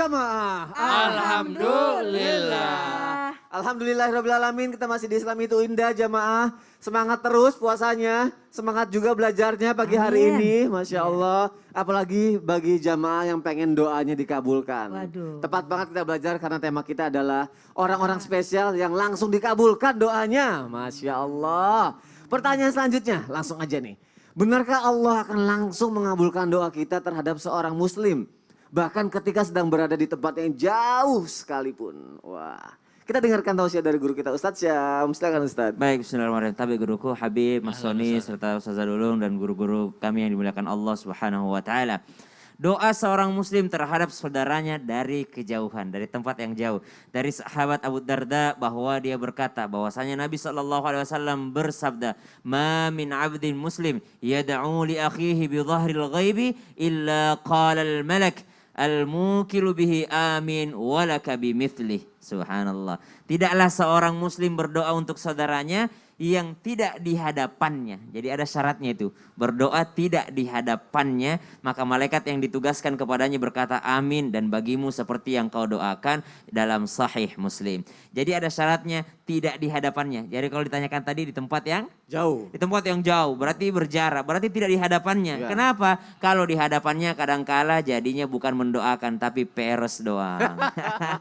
jamaah. Alhamdulillah. Alhamdulillahirrahmanirrahim, kita masih di Islam itu indah jamaah. Semangat terus puasanya, semangat juga belajarnya pagi hari ini, Masya Allah. Apalagi bagi jamaah yang pengen doanya dikabulkan. Waduh. Tepat banget kita belajar karena tema kita adalah orang-orang spesial yang langsung dikabulkan doanya, Masya Allah. Pertanyaan selanjutnya, langsung aja nih. Benarkah Allah akan langsung mengabulkan doa kita terhadap seorang muslim? Bahkan ketika sedang berada di tempat yang jauh sekalipun. Wah, kita dengarkan tausiah dari guru kita Ustadz Syam. Silakan Ustadz. Baik, bismillahirrahmanirrahim. Tapi guruku Habib, Mas Soni, serta Ustazah Dulung dan guru-guru kami yang dimuliakan Allah Subhanahu wa taala. Doa seorang muslim terhadap saudaranya dari kejauhan, dari tempat yang jauh. Dari sahabat Abu Darda bahwa dia berkata bahwasanya Nabi SAW bersabda, "Ma min 'abdin muslim yad'u li akhihi bi dhahril ghaibi illa qala al-malak al-mukilu bihi amin walaka bimithlih." Subhanallah. Tidaklah seorang muslim berdoa untuk saudaranya yang tidak di hadapannya. Jadi ada syaratnya itu. Berdoa tidak di hadapannya, maka malaikat yang ditugaskan kepadanya berkata amin dan bagimu seperti yang kau doakan dalam sahih Muslim. Jadi ada syaratnya tidak di hadapannya. Jadi kalau ditanyakan tadi di tempat yang Jauh. di tempat yang jauh berarti berjarak, berarti tidak di hadapannya. Ya. Kenapa? Kalau di hadapannya kadangkala jadinya bukan mendoakan tapi peres doang.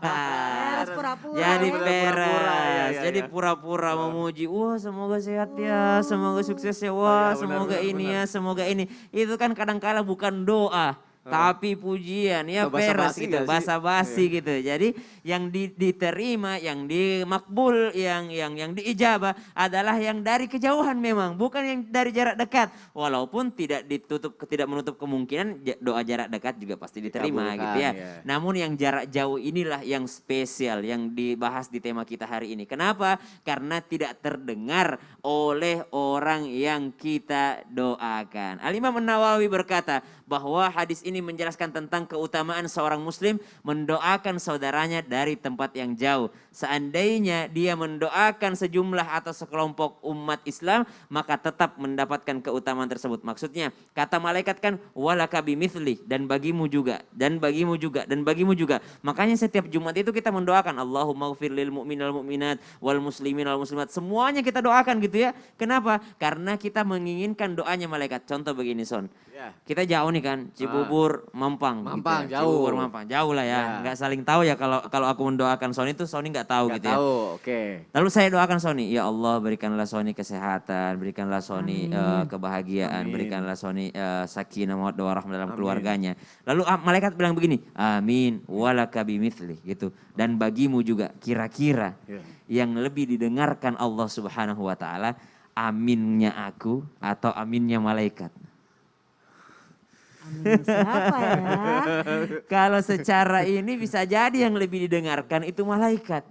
Peres pura-pura. Jadi Pura-pura, peres, ya, jadi ya. pura-pura memuji. Wah, semoga sehat ya, semoga sukses ya. Wah, ya, benar, semoga benar, ini benar. ya, semoga ini. Itu kan kadangkala bukan doa. Tapi pujian ya, Oh, peres basa-basi gitu, nggak sih? basa-basi gitu. Jadi yang diterima, yang dimakbul, yang diijabah adalah yang dari kejauhan memang, bukan yang dari jarak dekat. Walaupun tidak menutup kemungkinan doa jarak dekat juga pasti diterima Dikabulkan, gitu ya. ya. Namun yang jarak jauh inilah yang spesial yang dibahas di tema kita hari ini. Kenapa? Karena tidak terdengar oleh orang yang kita doakan. Al-Imam An-Nawawi berkata bahwa hadis ini menjelaskan tentang keutamaan seorang muslim mendoakan saudaranya dari tempat yang jauh. Seandainya dia mendoakan sejumlah atau sekelompok umat Islam, maka tetap mendapatkan keutamaan tersebut. Maksudnya, kata malaikat kan walaka bimithli, dan bagimu juga, dan bagimu juga, dan bagimu juga. Makanya setiap Jumat itu kita mendoakan Allahumma ghfir lil mu'minal mu'minat wal muslimin wal muslimat. Semuanya kita doakan gitu ya. Kenapa? Karena kita menginginkan doanya malaikat. Contoh begini Son. Ya. Kita jauh nih kan, Cibubur, Mampang. Mampang, gitu ya. jauh. Cibubur, Mampang, jauh lah ya. Ya. Nggak saling tahu ya kalau aku mendoakan Sony itu Sony nggak tahu Nggak gitu ya. tahu, oke. Lalu saya doakan Sony, ya Allah berikanlah Sony kesehatan, berikanlah Sony kebahagiaan, Amin. berikanlah Sony sakinah mawaddah warahmah dalam Amin. keluarganya. Lalu malaikat bilang begini, amin walaka bimithli gitu. Dan bagimu juga kira-kira Ya. yang lebih didengarkan Allah Subhanahu wa taala, aminnya aku atau aminnya malaikat. Amin, siapa ya? Kalau secara ini bisa jadi yang lebih didengarkan itu malaikat.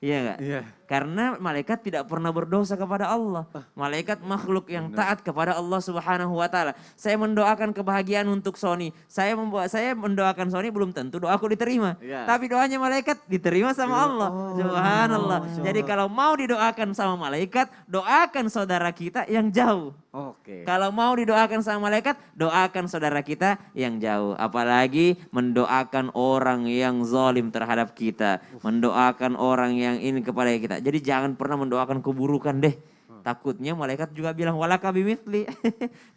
Iya enggak? Iya. Karena malaikat tidak pernah berdosa kepada Allah. Malaikat makhluk yang taat kepada Allah Subhanahu wa taala. Saya mendoakan kebahagiaan untuk Sony. Saya mendoakan Sony belum tentu doaku diterima. Iya. Tapi doanya malaikat diterima sama Allah. Subhanallah. Masya Jadi Allah. kalau mau didoakan sama malaikat, doakan saudara kita yang jauh. Oke. Kalau mau didoakan sama malaikat, doakan saudara kita yang jauh. Apalagi mendoakan orang yang zalim terhadap kita. Mendoakan orang yang ini kepada kita. Jadi jangan pernah mendoakan keburukan deh. Takutnya malaikat juga bilang walaka bimithli.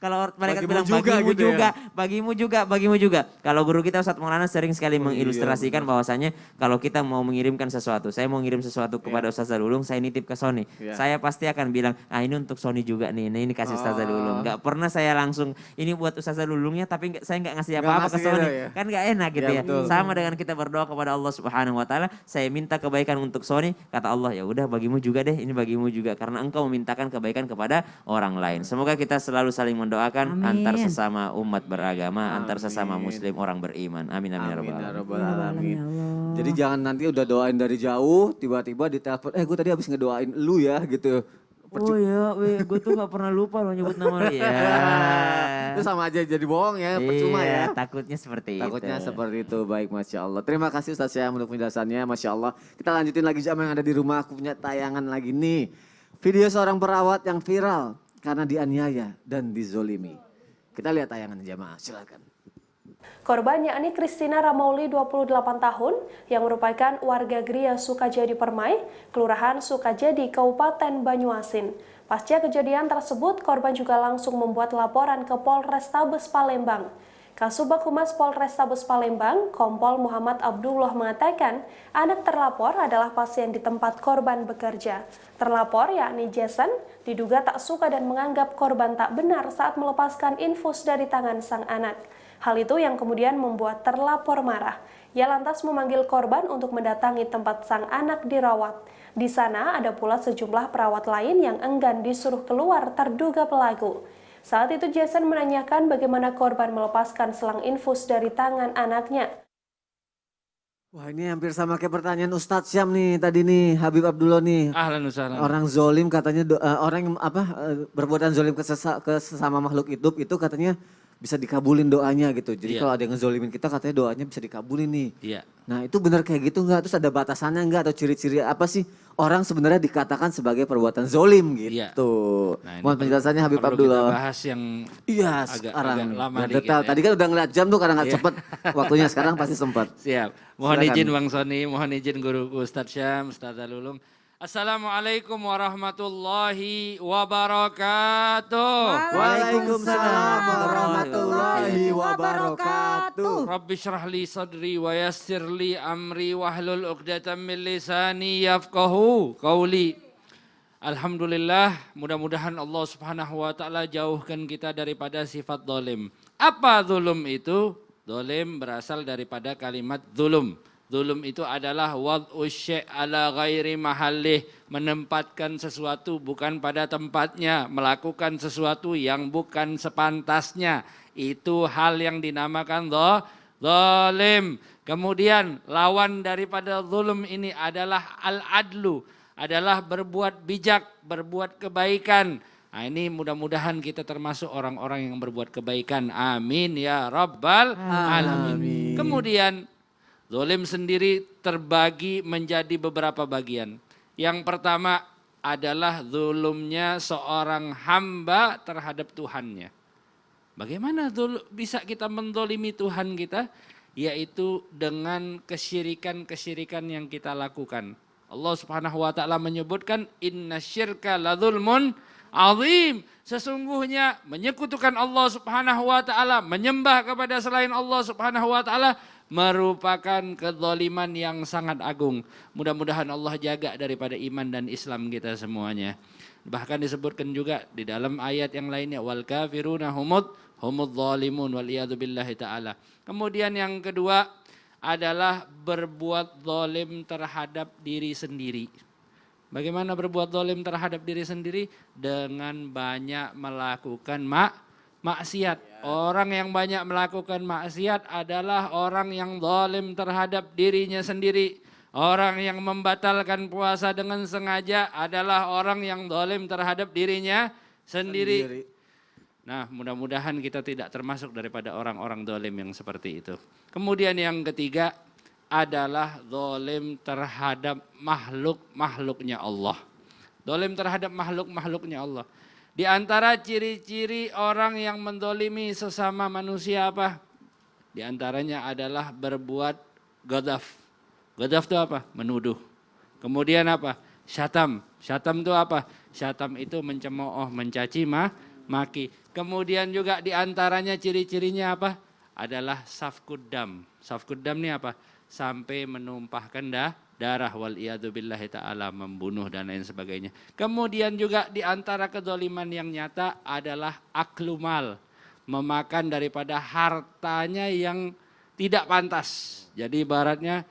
Kalau malaikat Bagimu bilang juga bagimu gitu ya. juga, bagimu juga, bagimu juga. Kalau guru kita Ustadz Maulana sering sekali mengilustrasikan bahwasanya kalau kita mau mengirimkan sesuatu, saya mau ngirim sesuatu kepada Ustazah Lulung, saya nitip ke Sony. Iya. Saya pasti akan bilang, ini untuk Sony juga nih, nah ini kasih Ustazah Lulung. Gak pernah saya langsung, ini buat Ustazah Lulungnya tapi saya gak ngasih Nggak apa-apa ke ngasih Sony. gitu ya. Kan gak enak gitu Iya, ya. betul. Sama dengan kita berdoa kepada Allah Subhanahu wa taala, saya minta kebaikan untuk Sony, kata Allah ya udah bagimu juga deh, ini bagimu juga karena engkau memintakan kebaikan kepada orang lain. Semoga kita selalu saling mendoakan Amin. antar sesama umat beragama, antar sesama Amin. muslim orang beriman. Amin amin ya Amin rabbal ya alamin. rabbal Ya alamin. Allah. Jadi jangan nanti udah doain dari jauh, tiba-tiba ditelepon, gue tadi habis ngedoain lu ya gitu. Oh ya, gue tuh gak pernah lupa loh nyebut nama lu ya. Itu sama aja jadi bohong ya, percuma Iya, ya. takutnya seperti Takutnya itu. seperti itu, baik Masya Allah. Terima kasih Ustaz Syam untuk penjelasannya, Masya Allah. Kita lanjutin lagi jam yang ada di rumah, aku punya tayangan lagi nih. Video seorang perawat yang viral karena dianiaya dan dizolimi. Kita lihat tayangan jamaah, silakan. Korban yakni Christina Ramauli 28 tahun yang merupakan warga Gria Sukajadi Permai, Kelurahan Sukajadi, Kabupaten Banyuasin. Pasca kejadian tersebut, korban juga langsung membuat laporan ke Polrestabes Palembang. Kasubag Humas Polrestabes Palembang, Kompol Muhammad Abdullah mengatakan anak terlapor adalah pasien di tempat korban bekerja. Terlapor yakni Jason diduga tak suka dan menganggap korban tak benar saat melepaskan infus dari tangan sang anak. Hal itu yang kemudian membuat terlapor marah. Ia lantas memanggil korban untuk mendatangi tempat sang anak dirawat. Di sana ada pula sejumlah perawat lain yang enggan disuruh keluar terduga pelaku. Saat itu Jason menanyakan bagaimana korban melepaskan selang infus dari tangan anaknya. Wah, ini hampir sama kayak pertanyaan Ustadz Syam nih tadi nih, Habib Abdullah nih. Ahlan wasahlan. Orang zolim katanya orang yang berbuatan zolim ke sesama makhluk hidup itu katanya bisa dikabulin doanya gitu. Jadi Iya. kalau ada yang ngezolimin kita katanya doanya bisa dikabulin nih. Iya. Nah itu benar kayak gitu nggak? Terus ada batasannya nggak atau ciri-ciri apa sih orang sebenarnya dikatakan sebagai perbuatan zolim gitu? Iya. Nah, ini Mohon penjelasannya Habib perlu Abdullah. Kita bahas yang Iya agak sekarang lama biar dikit detail. ya. Tadi kan udah ngeliat jam tuh karena nggak Iya. cepet waktunya, sekarang pasti sempat. Siap. Mohon Silakan. izin Bang Soni, mohon izin guruku Ustadz Syam, Ustadz Alulung. Assalamualaikum warahmatullahi wabarakatuh. Waalaikumsalam warahmatullahi wabarakatuh. Rabbi syrah li sadri wa yassir li amri wahlul uqdatan min lisani yafqahu qauli. Alhamdulillah, mudah-mudahan Allah Subhanahu wa taala jauhkan kita daripada sifat dolim. Apa zulum itu? Dolim berasal daripada kalimat zulum. Zulum itu adalah wad'u syai' ala ghairi mahallih, menempatkan sesuatu bukan pada tempatnya, melakukan sesuatu yang bukan sepantasnya. Itu hal yang dinamakan zalim. Kemudian lawan daripada zulum ini adalah al-adlu, adalah berbuat bijak, berbuat kebaikan. Nah, ini mudah-mudahan kita termasuk orang-orang yang berbuat kebaikan. Amin ya rabbal alamin. Kemudian zalim sendiri terbagi menjadi beberapa bagian. Yang pertama adalah zulumnya seorang hamba terhadap Tuhannya. Bagaimana bisa kita menzalimi Tuhan kita? Yaitu dengan kesyirikan-kesyirikan yang kita lakukan. Allah Subhanahu wa taala menyebutkan innasyirka ladzulmun azim. Sesungguhnya menyekutukan Allah Subhanahu wa taala, menyembah kepada selain Allah Subhanahu wa taala merupakan kezaliman yang sangat agung. Mudah-mudahan Allah jaga daripada iman dan Islam kita semuanya. Bahkan disebutkan juga di dalam ayat yang lainnya wal kafiruna humud zalimun wal iyadu billahi taala. Kemudian yang kedua adalah berbuat zalim terhadap diri sendiri. Bagaimana berbuat zalim terhadap diri sendiri? Dengan banyak melakukan maksiat. Orang yang banyak melakukan maksiat adalah orang yang zalim terhadap dirinya sendiri. Orang yang membatalkan puasa dengan sengaja adalah orang yang zalim terhadap dirinya sendiri. Nah, mudah-mudahan kita tidak termasuk daripada orang-orang zalim yang seperti itu. Kemudian yang ketiga adalah zalim terhadap makhluk-makhluknya Allah. Zalim terhadap makhluk-makhluknya Allah. Di antara ciri-ciri orang yang menzalimi sesama manusia apa? Di antaranya adalah berbuat ghadaf. Ghadaf itu apa? Menuduh. Kemudian apa? Syatam. Syatam itu apa? Syatam itu mencemooh, mencaci maki. Kemudian juga di antaranya ciri-cirinya apa? Adalah safkud dam. Safkud dam ini apa? Sampai menumpahkan darah wal iyadu billahi ta'ala, membunuh dan lain sebagainya. Kemudian juga di antara kezaliman yang nyata adalah aklumal, memakan daripada hartanya yang tidak pantas. Jadi ibaratnya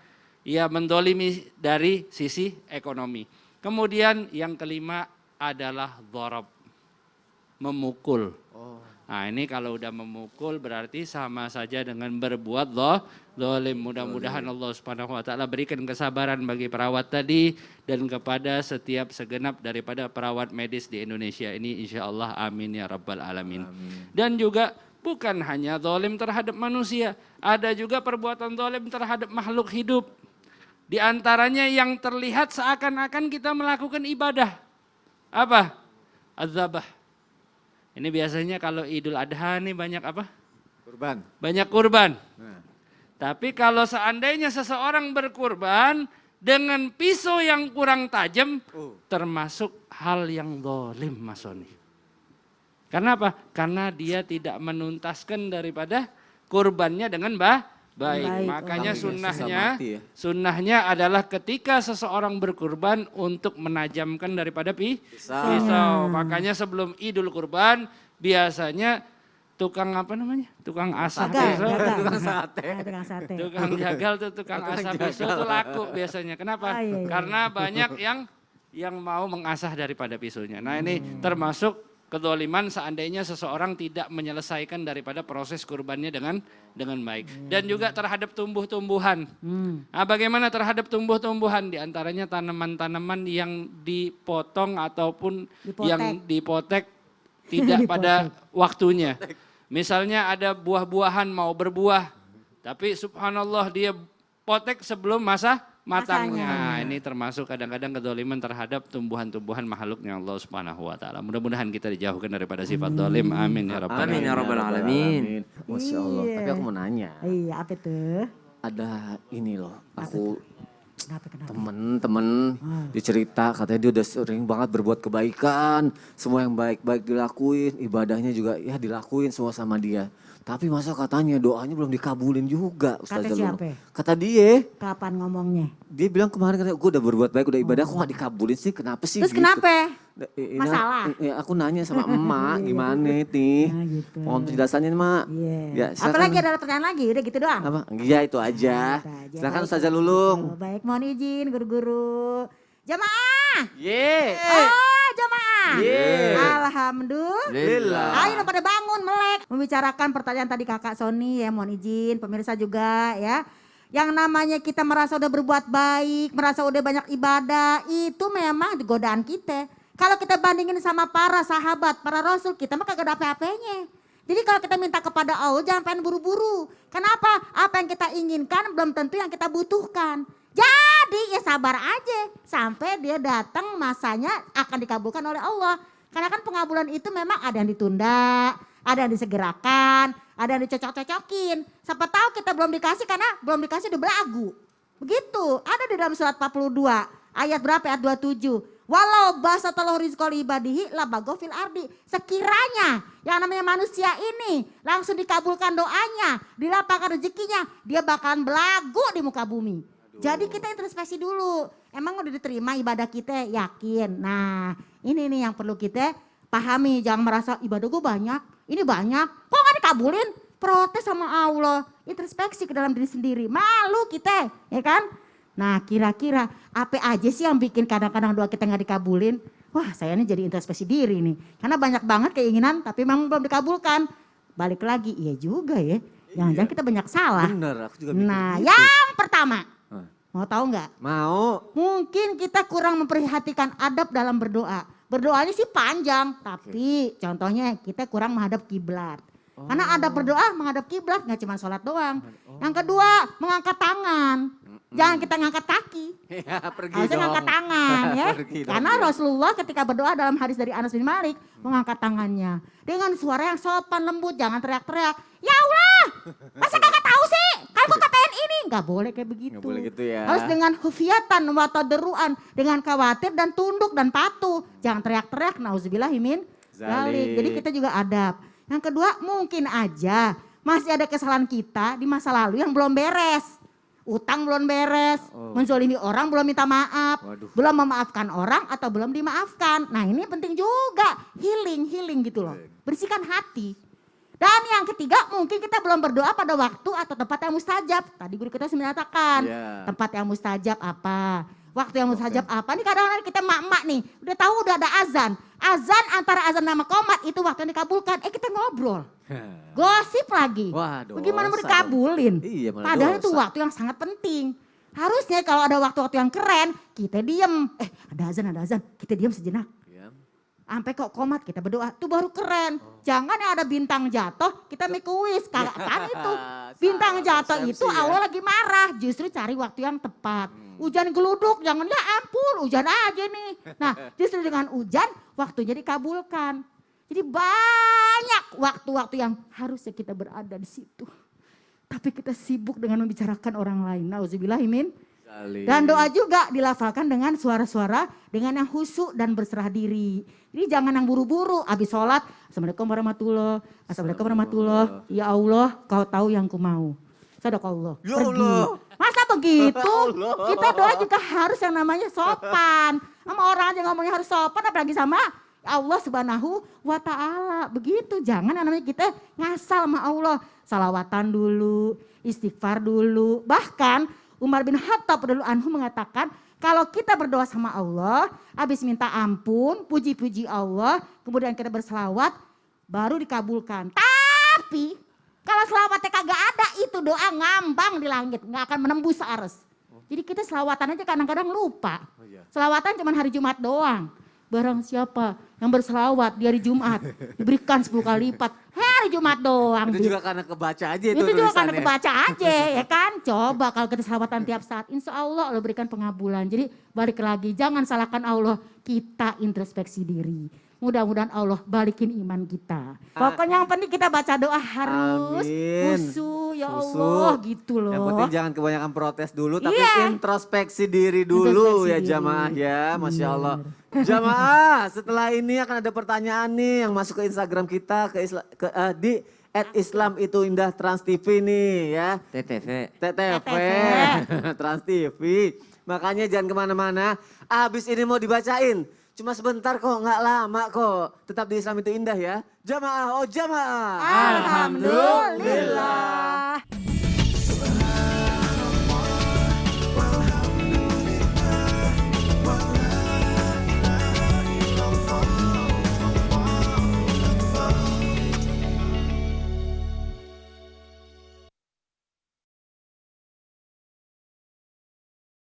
ia mendolimi dari sisi ekonomi. Kemudian yang kelima adalah dhorab, memukul. Nah ini kalau udah memukul berarti sama saja dengan berbuat zalim. Mudah-mudahan Allah Subhanahu wa taala berikan kesabaran bagi perawat tadi dan kepada setiap segenap daripada perawat medis di Indonesia ini, insyaallah amin ya rabbal alamin. Dan juga bukan hanya zalim terhadap manusia, ada juga perbuatan zalim terhadap makhluk hidup. Di antaranya yang terlihat seakan-akan kita melakukan ibadah. Apa? Az-zabah. Ini biasanya kalau Idul Adha nih banyak apa? Kurban. Banyak kurban. Nah. Tapi kalau seandainya seseorang berkurban dengan pisau yang kurang tajam, termasuk hal yang zalim, Mas Soni. Karena apa? Karena dia tidak menuntaskan daripada kurbannya dengan baik. Baik. Makanya Sampai sunnahnya, sisa mati ya. sunnahnya adalah ketika seseorang berkurban untuk menajamkan daripada pisau. Makanya sebelum Idul Kurban biasanya tukang apa namanya? Tukang asah pisau. Tukang sate. Tukang sate. Tukang jagal tuh, tukang asah pisau tuh laku biasanya. Kenapa? Ah, iya, iya. Karena banyak yang mau mengasah daripada pisaunya. Nah ini termasuk kedoliman seandainya seseorang tidak menyelesaikan daripada proses kurbannya dengan baik. Dan juga terhadap tumbuh-tumbuhan. Nah, bagaimana terhadap tumbuh-tumbuhan? Di antaranya tanaman-tanaman yang dipotong ataupun yang dipotek tidak pada waktunya. Misalnya ada buah-buahan mau berbuah, tapi subhanallah dia potek sebelum masa matangnya. Nah, ini termasuk kadang-kadang kedoliman terhadap tumbuhan-tumbuhan makhluknya Allah Subhanahu wa taala. Mudah-mudahan kita dijauhkan daripada sifat dolim. Amin ya rabbal Amin ya rabbal alamin. Masya Allah. Tapi aku mau nanya. Iya, apa tuh? Ada ini loh. Aku Kenapa? temen dicerita katanya dia udah sering banget berbuat kebaikan. Semua yang baik-baik dilakuin. Ibadahnya juga ya dilakuin semua sama dia. Tapi masa katanya doanya belum dikabulin juga Ustaz Kata Jalul. siapa? Kata dia. Kapan ngomongnya? Dia bilang kemarin katanya gue udah berbuat baik, udah ibadah kok gak dikabulin sih, kenapa sih Terus gitu. kenapa? Ini Masalah? Ya, aku nanya sama emak gimana nih. Nah, gitu. Mohon penjelasannya mak. Iya. Ya, silakan. Apalagi ada pertanyaan lagi? Udah gitu doang? Apa? Iya itu aja. Itu aja. Silakan Baik. Ustazah Lulung. Oh, baik, mohon izin guru-guru. Jamaah! Ye. Oh, jamaah! Ye. Alhamdulillah. Ayo dong pada bangun, melek. Membicarakan pertanyaan tadi kakak Sony ya, mohon izin. Pemirsa juga ya. Yang namanya kita merasa udah berbuat baik, merasa udah banyak ibadah, itu memang godaan kita. Kalau kita bandingin sama para sahabat, para rasul, kita mah kagak ada apa-apanya. Jadi kalau kita minta kepada Allah jangan pengen buru-buru. Kenapa? Apa yang kita inginkan belum tentu yang kita butuhkan. Jadi ya sabar aja sampai dia datang masanya akan dikabulkan oleh Allah. Karena kan pengabulan itu memang ada yang ditunda, ada yang disegerakan, ada yang dicocok-cocokin. Siapa tahu kita belum dikasih karena belum dikasih udah belagu. Begitu, ada di dalam surat 42 ayat berapa? Ayat 27. Walau basatallahu rizqa li ibadihi labaghaw fil ardi. Sekiranya yang namanya manusia ini langsung dikabulkan doanya, dilapangkan rezekinya, dia bakalan belagu di muka bumi. Jadi kita introspeksi dulu. Emang udah diterima ibadah kita? Yakin. Nah, ini nih yang perlu kita pahami. Jangan merasa ibadah gue banyak, ini banyak. Kok gak dikabulin? Protes sama Allah. Introspeksi ke dalam diri sendiri. Malu kita, ya kan? Nah kira-kira apa aja sih yang bikin kadang-kadang doa kita gak dikabulin? Wah saya ini jadi introspeksi diri nih. Karena banyak banget keinginan tapi memang belum dikabulkan. Balik lagi, iya juga ya. Jangan-jangan kita banyak salah. Bener, aku juga mikir Nah gitu. yang pertama, mau tahu nggak? Mau. Mungkin kita kurang memperhatikan adab dalam berdoa. Berdoanya sih panjang, tapi contohnya kita kurang menghadap kiblat. Karena adab berdoa menghadap kiblat nggak cuma sholat doang. Yang kedua mengangkat tangan. Jangan kita ngangkat kaki. Ya pergi Harusnya dong. ngangkat tangan ya. Pergi dong, Karena ya. Rasulullah ketika berdoa dalam hadis dari Anas bin Malik mengangkat tangannya dengan suara yang sopan lembut, jangan teriak-teriak. Ya Allah, masa kagak tahu sih? Kan kok katain ini? Nggak boleh kayak begitu. Nggak boleh gitu ya. Harus dengan hufiatan, wataderuan, dengan khawatir dan tunduk dan patuh. Jangan teriak-teriak. Nauzubillahimin dzalik. Jadi kita juga adab. Yang kedua mungkin aja masih ada kesalahan kita di masa lalu yang belum beres. Utang belum beres, menzolimi orang belum minta maaf, Waduh. belum memaafkan orang atau belum dimaafkan. Nah ini penting juga, healing gitu loh. Bersihkan hati. Dan yang ketiga mungkin kita belum berdoa pada waktu atau tempat yang mustajab. Tadi guru kita sudah menyatakan Iya. tempat yang mustajab apa. Waktu yang mustajab apa. Ini kadang-kadang kita emak-emak nih udah tahu udah ada azan. Azan antara azan sama qomat itu waktu yang dikabulkan. Kita ngobrol. Gosip lagi. Wah, dosa Bagaimana mau dong. dikabulin? Iya, malah Padahal dosa. itu waktu yang sangat penting. Harusnya kalau ada waktu-waktu yang keren, kita diem. Ada azan, kita diem sejenak. Ya. Sampai kok komat kita berdoa, itu baru keren. Jangan yang ada bintang jatuh, kita make a wish. Kan itu, bintang Salah jatuh persepsi itu ya. Allah lagi marah. Justru cari waktu yang tepat. Hujan geluduk, jangan ya ampun, hujan aja nih. Nah justru dengan hujan, waktunya dikabulkan. Jadi banyak waktu-waktu yang harusnya kita berada di situ. Tapi kita sibuk dengan membicarakan orang lain. Nauzubillahimin. Dan doa juga dilafalkan dengan suara-suara dengan yang khusyuk dan berserah diri. Jadi jangan yang buru-buru habis sholat. Assalamualaikum warahmatullahi wabarakatuh. Assalamualaikum warahmatullahi wabarakatuh. Ya Allah, kau tahu yang ku mau. Sadaqallah. Ya Pergi. Allah. Masa begitu? Ya Allah. Kita doa juga harus yang namanya sopan. Sama orang aja ngomongnya harus sopan, apalagi sama Allah Subhanahu wa ta'ala. Begitu, jangan yang namanya kita ngasal sama Allah. Salawatan dulu, istighfar dulu. Bahkan Umar bin Khattab radhiyallahu anhu mengatakan, kalau kita berdoa sama Allah, habis minta ampun, puji-puji Allah, kemudian kita berselawat, baru dikabulkan. Tapi kalau selawatnya kagak ada, itu doa ngambang di langit, nggak akan menembus aras. Jadi kita selawatan aja kadang-kadang lupa. Selawatan cuma hari Jumat doang. Barang siapa yang berselawat di hari Jumat diberikan 10 kali lipat. Hari Jumat doang. Itu juga karena kebaca aja itu Itu juga karena tulisannya. kebaca aja ya kan. Coba kalau kita selawatan tiap saat, insya Allah Allah berikan pengabulan. Jadi balik lagi, jangan salahkan Allah, kita introspeksi diri. Mudah-mudahan Allah balikin iman kita. Pokoknya yang penting kita baca doa harus Amin. khusyuk ya Khusyuk. Allah gitu loh. Yang penting jangan kebanyakan protes dulu, tapi Iya. introspeksi diri dulu Introspeksi ya diri. jamaah ya, Masya Allah. Jamaah, setelah ini akan ada pertanyaan nih yang masuk ke Instagram kita, di @Islam itu Indah Trans TV nih ya. TTV. TTV, Trans TV. Makanya jangan kemana-mana, abis ini mau dibacain. Cuma sebentar kok, nggak lama kok. Tetap di Islam itu Indah ya. Jamaah, oh jamaah. Alhamdulillah.